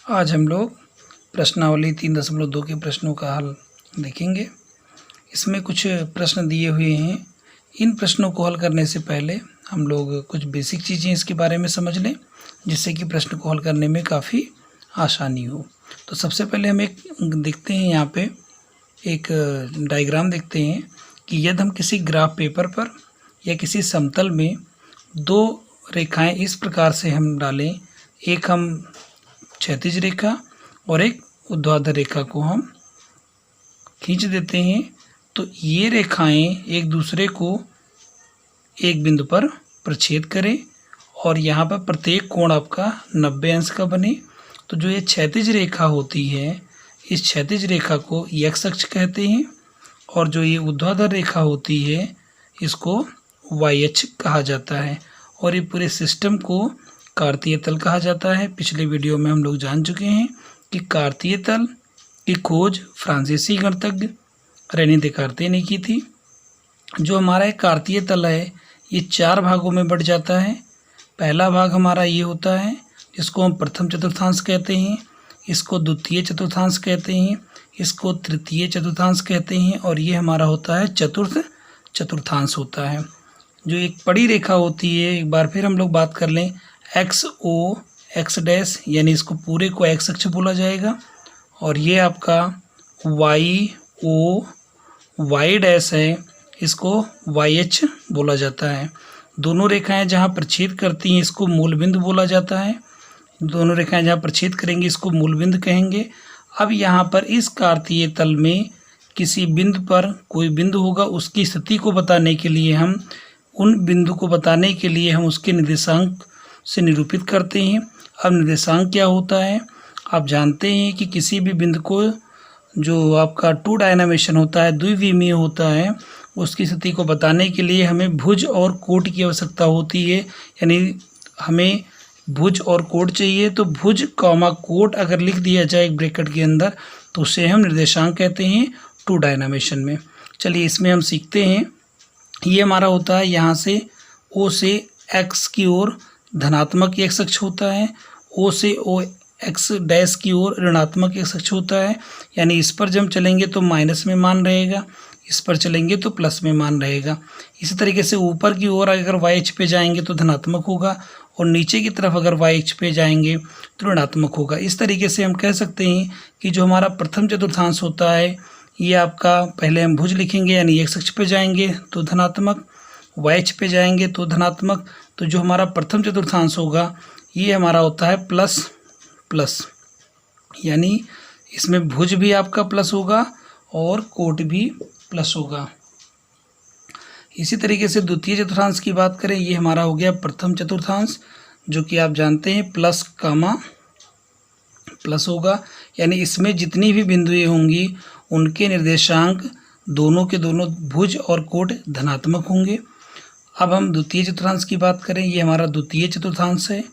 आज हम लोग प्रश्नावली 3.2 के प्रश्नों का हल देखेंगे। इसमें कुछ प्रश्न दिए हुए हैं। इन प्रश्नों को हल करने से पहले हम लोग कुछ बेसिक चीज़ें इसके बारे में समझ लें, जिससे कि प्रश्न को हल करने में काफ़ी आसानी हो। तो सबसे पहले हम एक देखते हैं, यहाँ पे एक डायग्राम देखते हैं कि यदि हम किसी ग्राफ पेपर पर या किसी समतल में दो रेखाएं इस प्रकार से हम डालें, एक हम क्षैतिज रेखा और एक ऊर्ध्वाधर रेखा को हम खींच देते हैं, तो ये रेखाएं एक दूसरे को एक बिंदु पर प्रछेद करें और यहाँ पर प्रत्येक कोण आपका 90 अंश का बने। तो जो ये क्षैतिज रेखा होती है, इस क्षैतिज रेखा को x अक्ष कहते हैं और जो ये ऊर्ध्वाधर रेखा होती है इसको y अक्ष कहा जाता है। और ये पूरे सिस्टम को कार्तीय तल कहा जाता है। पिछले वीडियो में हम लोग जान चुके हैं कि कार्तीय तल की खोज फ्रांसीसी गणितज्ञ रेने देकार्ते ने की थी। जो हमारा एक कार्तीय तल है ये 4 भागों में बढ़ जाता है। पहला भाग हमारा ये होता है जिसको हम प्रथम चतुर्थांश कहते हैं, इसको द्वितीय चतुर्थांश कहते हैं, इसको तृतीय चतुर्थांश कहते हैं और ये हमारा होता है चतुर्थ चतुर्थांश होता है। जो एक पड़ी रेखा होती है, एक बार फिर हम लोग बात कर लें, एक्स ओ एक्स डैश, यानी इसको पूरे को एक्स अक्ष बोला जाएगा और ये आपका वाई ओ वाई डैश है, इसको वाई एच बोला जाता है। दोनों रेखाएं जहां प्रछेद करती हैं इसको मूल बिंदु बोला जाता है। दोनों रेखाएं जहां प्रछेद करेंगी इसको मूल बिंदु कहेंगे। अब यहाँ पर इस कार्तीय तल में किसी बिंदु पर कोई बिंदु होगा, उसकी स्थिति को बताने के लिए हम उसके निर्देशांक से निरूपित करते हैं। अब निर्देशांक क्या होता है, आप जानते हैं कि किसी भी बिंदु को जो आपका 2 डायमेंशन होता है, द्विविमीय होता है, उसकी स्थिति को बताने के लिए हमें भुज और कोट की आवश्यकता होती है। यानी हमें भुज और कोट चाहिए, तो भुज कॉमा कोट अगर लिख दिया जाए एक ब्रैकेट के अंदर तो उसे हम निर्देशांक कहते हैं 2 डायमेंशन में। चलिए इसमें हम सीखते हैं। ये हमारा होता है यहाँ से ओ से एक्स की ओर धनात्मक एक्स अक्ष होता है, ओ से ओ एक्स डैश की ओर ऋणात्मक एक्स अक्ष होता है। यानी इस पर जब हम चलेंगे तो माइनस में मान रहेगा, इस पर चलेंगे तो प्लस में मान रहेगा। इसी तरीके से ऊपर की ओर अगर वाई अक्ष पे जाएंगे तो धनात्मक होगा और नीचे की तरफ अगर वाई अक्ष पे जाएंगे तो ऋणात्मक होगा। इस तरीके से हम कह सकते हैं कि जो हमारा प्रथम चतुर्थांश होता है ये आपका, पहले हम भुज लिखेंगे यानी एक्स अक्ष पे जाएंगे तो धनात्मक, वाई अक्ष पे जाएंगे तो धनात्मक। तो जो हमारा प्रथम चतुर्थांश होगा ये हमारा होता है प्लस प्लस, यानी इसमें भुज भी आपका प्लस होगा और कोट भी प्लस होगा। इसी तरीके से द्वितीय चतुर्थांश की बात करें, ये हमारा हो गया प्रथम चतुर्थांश, जो कि आप जानते हैं प्लस कामा प्लस होगा। यानी इसमें जितनी भी बिंदुएं होंगी उनके निर्देशांक दोनों के दोनों भुज और कोट धनात्मक होंगे। अब हम द्वितीय चतुर्थांश की बात करें, ये हमारा द्वितीय चतुर्थांश है।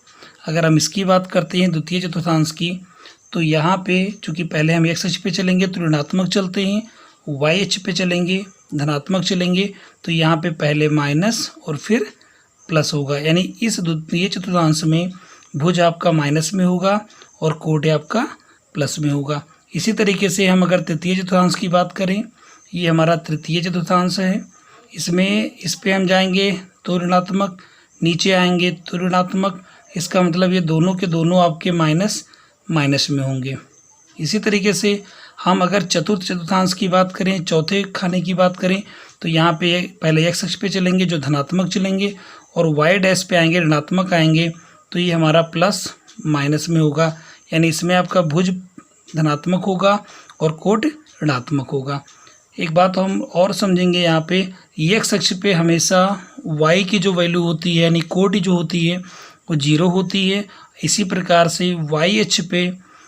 अगर हम इसकी बात करते हैं द्वितीय चतुर्थांश की, तो यहाँ पे चूँकि पहले हम एक्स अक्ष पे चलेंगे तो ऋणात्मक चलते हैं, वाई अक्ष पे चलेंगे धनात्मक चलेंगे, तो यहाँ पे पहले माइनस और फिर प्लस होगा। यानी इस द्वितीय चतुर्थांश में भुज आपका माइनस में होगा और कोट आपका प्लस में होगा। इसी तरीके से हम अगर तृतीय चतुर्थांश की बात करें, ये हमारा तृतीय चतुर्थांश है। इसमें इस पे हम जाएंगे तो ऋणात्मक, नीचे आएंगे तो ऋणात्मक, इसका मतलब ये दोनों के दोनों आपके माइनस माइनस में होंगे। इसी तरीके से हम अगर चतुर्थ चतुर्थांश की बात करें, चौथे खाने की बात करें, तो यहाँ पे पहले एक्स अक्ष पे चलेंगे जो धनात्मक चलेंगे और वाई डैश पे आएंगे ऋणात्मक आएंगे, तो ये हमारा प्लस माइनस में होगा। यानी इसमें आपका भुज धनात्मक होगा और कोट ऋणात्मक होगा। एक बात हम और समझेंगे, यहाँ पे एक्स अक्ष पे हमेशा वाई की जो वैल्यू होती है यानी कोट जो होती है वो 0 होती है। इसी प्रकार से वाई अक्ष पे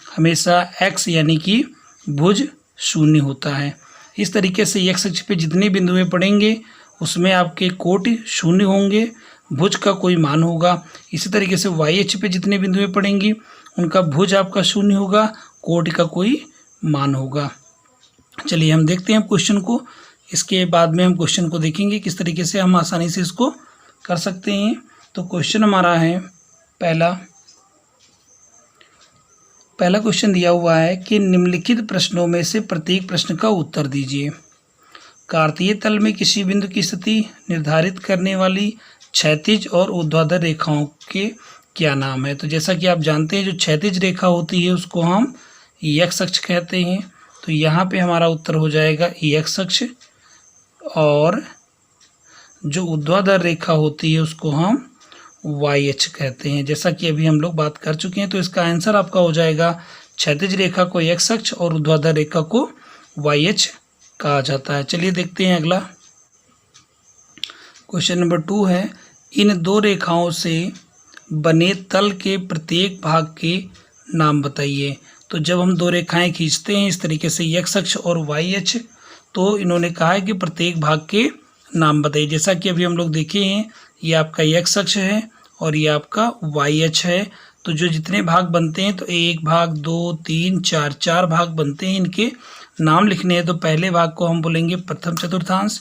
हमेशा एक्स यानी कि भुज 0 होता है। इस तरीके से एक्स अक्ष पे जितने बिंदुएं पड़ेंगे उसमें आपके कोट 0 होंगे, भुज का कोई मान होगा। इसी तरीके से वाई अक्ष पे जितने बिंदुएं पड़ेंगी उनका भुज आपका 0 होगा, कोट का कोई मान होगा। चलिए हम देखते हैं क्वेश्चन को, इसके बाद में हम क्वेश्चन को देखेंगे किस तरीके से हम आसानी से इसको कर सकते हैं। तो क्वेश्चन हमारा है पहला, पहला क्वेश्चन दिया हुआ है कि निम्नलिखित प्रश्नों में से प्रत्येक प्रश्न का उत्तर दीजिए। कार्तीय तल में किसी बिंदु की स्थिति निर्धारित करने वाली क्षैतिज और ऊर्ध्वाधर रेखाओं के क्या नाम है। तो जैसा कि आप जानते हैं जो क्षैतिज रेखा होती है उसको हम एक्स अक्ष कहते हैं। तो यहाँ पे हमारा उत्तर हो जाएगा एक्स अक्ष, और जो ऊर्ध्वाधर रेखा होती है उसको हम वाई अक्ष कहते हैं, जैसा कि अभी हम लोग बात कर चुके हैं। तो इसका आंसर आपका हो जाएगा क्षैतिज रेखा को एक्स अक्ष और ऊर्ध्वाधर रेखा को वाई अक्ष कहा जाता है। चलिए देखते हैं अगला क्वेश्चन नंबर 2 है, इन दो रेखाओं से बने तल के प्रत्येक भाग के नाम बताइए। तो जब हम दो रेखाएं खींचते हैं इस तरीके से एक्स अक्ष और वाई अक्ष, तो इन्होंने कहा है कि प्रत्येक भाग के नाम बताइए। जैसा कि अभी हम लोग देखे हैं, ये आपका एक्स अक्ष है और ये आपका वाई अक्ष है। तो जो जितने भाग बनते हैं तो 1 भाग 2 3 4 4 भाग बनते हैं, इनके नाम लिखने हैं। तो पहले भाग को हम बोलेंगे प्रथम चतुर्थांश,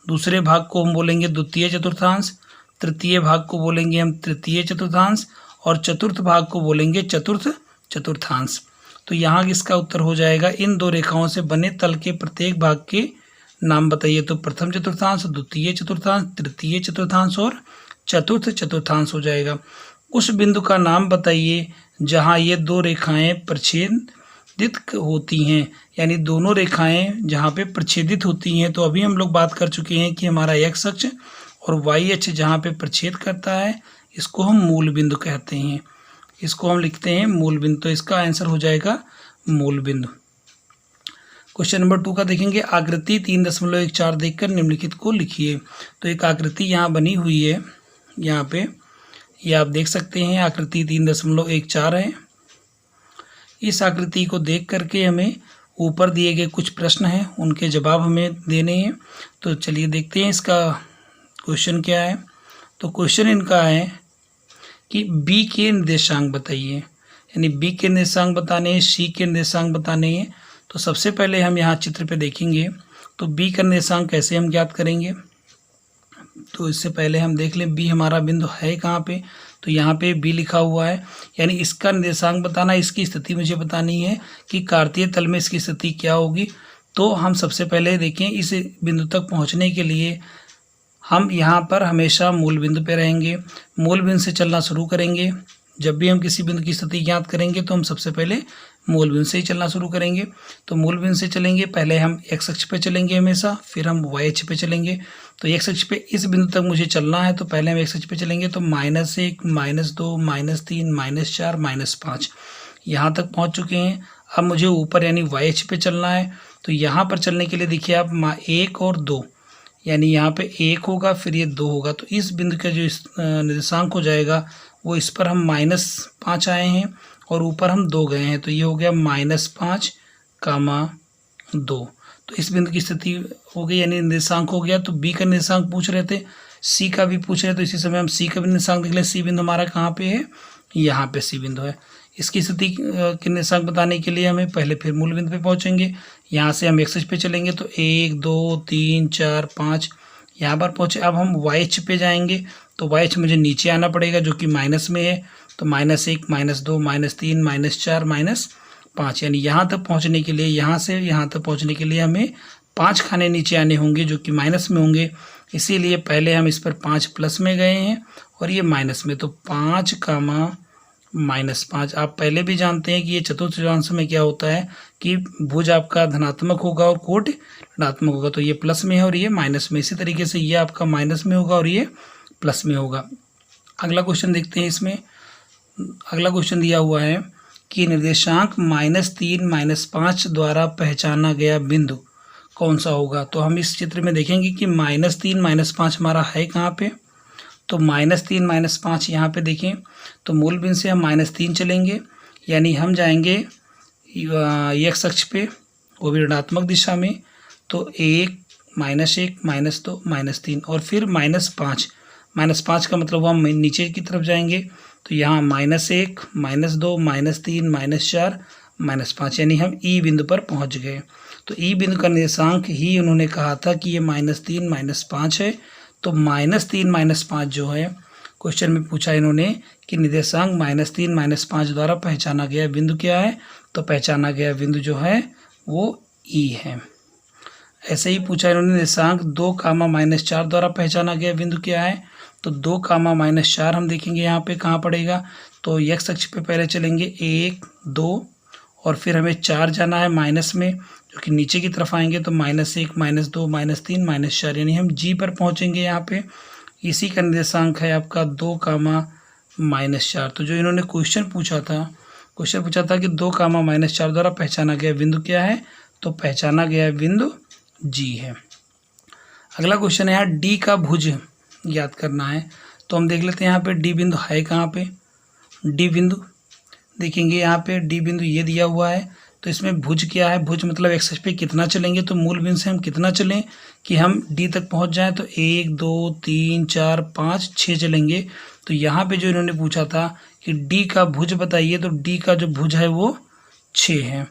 दूसरे भाग को हम बोलेंगे द्वितीय चतुर्थांश, तृतीय भाग को बोलेंगे हम तृतीय चतुर्थांश, और चतुर्थ भाग को बोलेंगे चतुर्थ चतुर्थांश। तो यहाँ इसका उत्तर हो जाएगा इन दो रेखाओं से बने तल के प्रत्येक भाग के नाम बताइए। तो प्रथम चतुर्थांश, द्वितीय चतुर्थांश, तृतीय चतुर्थांश और चतुर्थ चतुर्थांश हो जाएगा। उस बिंदु का नाम बताइए जहाँ ये दो रेखाएं प्रच्छेदित होती हैं, यानी दोनों रेखाएं जहाँ पे प्रच्छेदित होती हैं। तो अभी हम लोग बात कर चुके हैं कि हमारा एक्स अक्ष और वाई अक्ष जहाँ पे प्रच्छेद करता है इसको हम मूल बिंदु कहते हैं, इसको हम लिखते हैं मूल बिंदु। तो इसका आंसर हो जाएगा मूल बिंदु। क्वेश्चन नंबर 2 का देखेंगे, आकृति 3.14 देखकर निम्नलिखित को लिखिए। तो एक आकृति यहाँ बनी हुई है, यहाँ पे ये आप देख सकते हैं आकृति 3.14 है। इस आकृति को देख करके हमें ऊपर दिए गए कुछ प्रश्न हैं उनके जवाब हमें देने हैं। तो चलिए देखते हैं इसका क्वेश्चन क्या है। तो क्वेश्चन इनका है कि बी के निर्देशांक बताइए, यानी बी के निर्देशांक बताने हैं, सी के निर्देशांक बताने हैं। तो सबसे पहले हम यहाँ चित्र पे देखेंगे तो बी का निर्देशांक कैसे हम ज्ञात करेंगे। तो इससे पहले हम देख लें बी हमारा बिंदु है कहाँ पे। तो यहाँ पे बी लिखा हुआ है, यानी इसका निर्देशांक बताना, इसकी स्थिति मुझे बतानी है कि कार्तीय तल में इसकी स्थिति क्या होगी। तो हम सबसे पहले देखें इस बिंदु तक पहुँचने के लिए हम यहाँ पर हमेशा मूल बिंदु पे रहेंगे, मूल बिंदु से चलना शुरू करेंगे। जब भी हम किसी बिंदु की स्थिति ज्ञात करेंगे तो हम सबसे पहले मूल बिंदु से ही चलना शुरू करेंगे। तो मूल बिंदु से चलेंगे, पहले हम एक्स अक्ष पे चलेंगे हमेशा, फिर हम वाई अक्ष पे चलेंगे। तो एक्स अक्ष पे इस बिंदु तक मुझे चलना है, तो पहले हम एक्स अक्ष पे चलेंगे तो -1 -2 -3 -4 -5 यहाँ तक पहुँच चुके हैं। अब मुझे ऊपर यानी वाई अक्ष पे चलना है। तो यहाँ पर चलने के लिए देखिए आप 1 और 2, यानी यहाँ पे 1 होगा फिर ये 2 होगा। तो इस बिंदु का जो निर्देशांक हो जाएगा वो इस पर हम -5 आए हैं और ऊपर हम 2 गए हैं। तो ये हो गया -5, 2। तो इस बिंदु की स्थिति हो गई, यानी निर्देशांक हो गया। तो बी का निर्देशांक पूछ रहे थे, सी का भी पूछ रहे, तो इसी समय हम सी का भी निर्देशांक देख लें। सी बिंदु हमारा कहाँ पे है, यहाँ पे सी बिंदु है। इसकी स्थिति के निर्देशांक बताने के लिए हमें पहले फिर मूल बिंदु पे पहुँचेंगे। यहाँ से हम एक्स अक्ष पे चलेंगे तो 1 2 3 4 5 यहाँ पर पहुँचे। अब हम वाई अक्ष पे जाएंगे तो वाई अक्ष मुझे नीचे आना पड़ेगा जो कि माइनस में है। तो -1 -2 -3 -4 -5, यानी यहाँ तक पहुँचने के लिए, यहाँ से यहाँ तक पहुँचने के लिए हमें 5 खाने नीचे आने होंगे जो कि माइनस में होंगे। इसीलिए पहले हम इस पर 5 प्लस में गए हैं और ये माइनस में। तो 5, -5। आप पहले भी जानते हैं कि ये चतुर्थ चतुर्थांश में क्या होता है कि भुज आपका धनात्मक होगा और कोट ऋणात्मक होगा। तो ये प्लस में है और ये माइनस में। इसी तरीके से ये आपका माइनस में होगा और ये प्लस में होगा। अगला क्वेश्चन देखते हैं। इसमें अगला क्वेश्चन दिया हुआ है कि निर्देशांक -3 -5 द्वारा पहचाना गया बिंदु कौन सा होगा। तो हम इस चित्र में देखेंगे कि -3 -5 हमारा है कहाँ पे। तो -3 -5 यहाँ पे देखें तो मूल बिंदु से हम -3 चलेंगे, यानी हम जाएंगे एक्स अक्ष पे, वो भी ऋणात्मक दिशा में। तो 1 -1 -2 -3 और फिर -5। -5 का मतलब हम नीचे की तरफ जाएंगे तो यहाँ -1 -2 -3 -4 -5, यानी हम ई बिंदु पर पहुँच गए। तो ई बिंदु का निर्देशांक ही उन्होंने कहा था कि ये -3 -5 है। तो -3 -5 जो है क्वेश्चन में पूछा इन्होंने कि निर्देशांक -3 -5 द्वारा पहचाना गया बिंदु क्या है, तो पहचाना गया बिंदु जो है वो ई है। ऐसे ही पूछा इन्होंने निर्देशांक 2, -4 द्वारा पहचाना गया बिंदु क्या है, तो 2, -4 हम देखेंगे यहाँ पे कहाँ पड़ेगा, तो x अक्ष पे पहले चलेंगे 1, 2 और फिर हमें 4 जाना है माइनस में, जो कि नीचे की तरफ आएंगे तो -1, -2, -3, -4 यानी हम g पर पहुँचेंगे यहाँ पे। इसी का निर्देशांक है आपका 2, -4। तो जो इन्होंने क्वेश्चन पूछा था कि 2, -4 द्वारा पहचाना गया बिंदु क्या है, तो पहचाना गया बिंदु जी है। अगला क्वेश्चन है यहाँ डी का भुज याद करना है, तो हम देख लेते हैं यहाँ पे डी बिंदु है कहाँ पे। डी बिंदु देखेंगे यहाँ पे डी बिंदु ये दिया हुआ है, तो इसमें भुज क्या है, भुज मतलब एक्स अक्ष पे कितना चलेंगे, तो मूल बिंदु से हम कितना चलें कि हम डी तक पहुँच जाएँ, तो 1, 2, 3, 4, 5, 6 चलेंगे। तो यहाँ पे जो इन्होंने पूछा था कि डी का भुज बताइए, तो डी का जो भुज है वो 6 है।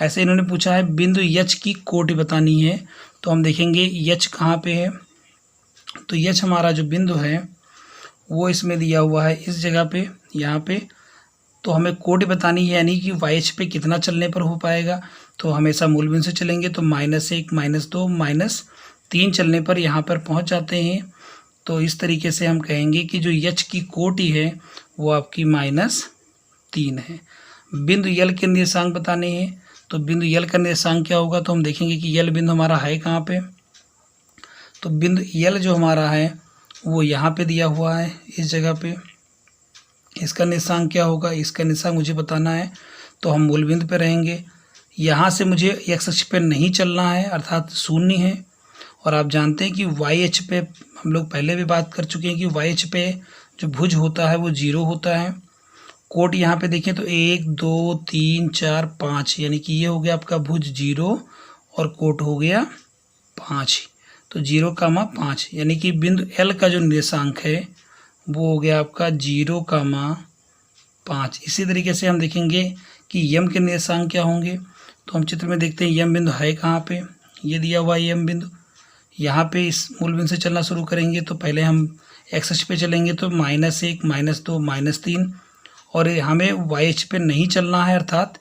ऐसे इन्होंने पूछा है बिंदु यच की कोटि बतानी है, तो हम देखेंगे यच कहाँ पे है, तो यच हमारा जो बिंदु है वो इसमें दिया हुआ है इस जगह पे, यहाँ पे। तो हमें कोटि बतानी है यानी कि वाई पे कितना चलने पर हो पाएगा, तो हमेशा मूल बिंदु से चलेंगे तो -1, -2, -3 चलने पर यहाँ पर पहुँच जाते हैं। तो इस तरीके से हम कहेंगे कि जो यच की कोटि है वो आपकी -3 है। बिंदु यल के निर्देशांक बताने हैं, तो बिंदु यल का निर्देशांक क्या होगा, तो हम देखेंगे कि यल बिंदु हमारा है कहाँ पे, तो बिंदु यल जो हमारा है वो यहाँ पे दिया हुआ है इस जगह पे। इसका निर्देशांक क्या होगा, इसका निर्देशांक मुझे बताना है, तो हम मूल बिंदु पे रहेंगे। यहाँ से मुझे एक्स अक्ष पे नहीं चलना है अर्थात 0 है। और आप जानते हैं कि वाई अक्ष पे हम लोग पहले भी बात कर चुके हैं कि वाई अक्ष पे जो भुज होता है वो 0 होता है। कोट यहाँ पे देखें तो 1, 2, 3, 4, 5 यानी कि ये हो गया आपका भुज 0 और कोट हो गया 5, तो 0, 5 यानी कि बिंदु एल का जो निर्देशांक है वो हो गया आपका 0, 5। इसी तरीके से हम देखेंगे कि यम के निर्देशांक क्या होंगे, तो हम चित्र में देखते हैं यम बिंदु है कहाँ पे, ये दिया हुआ है यम बिंदु। यहाँ पे इस मूल बिंदु से चलना शुरू करेंगे तो पहले हम एक्स अक्ष पे चलेंगे तो -1, -2, -3 और हमें वाई अक्ष पे नहीं चलना है अर्थात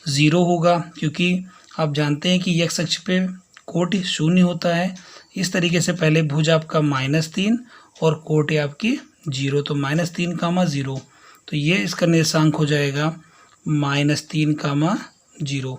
0 होगा, क्योंकि आप जानते हैं कि एक्स अक्ष पे कोटि 0 होता है। इस तरीके से पहले भुज आपका -3 और कोटि आपकी 0, तो -3, 0, तो ये इसका निर्देशांक हो जाएगा -3, 0।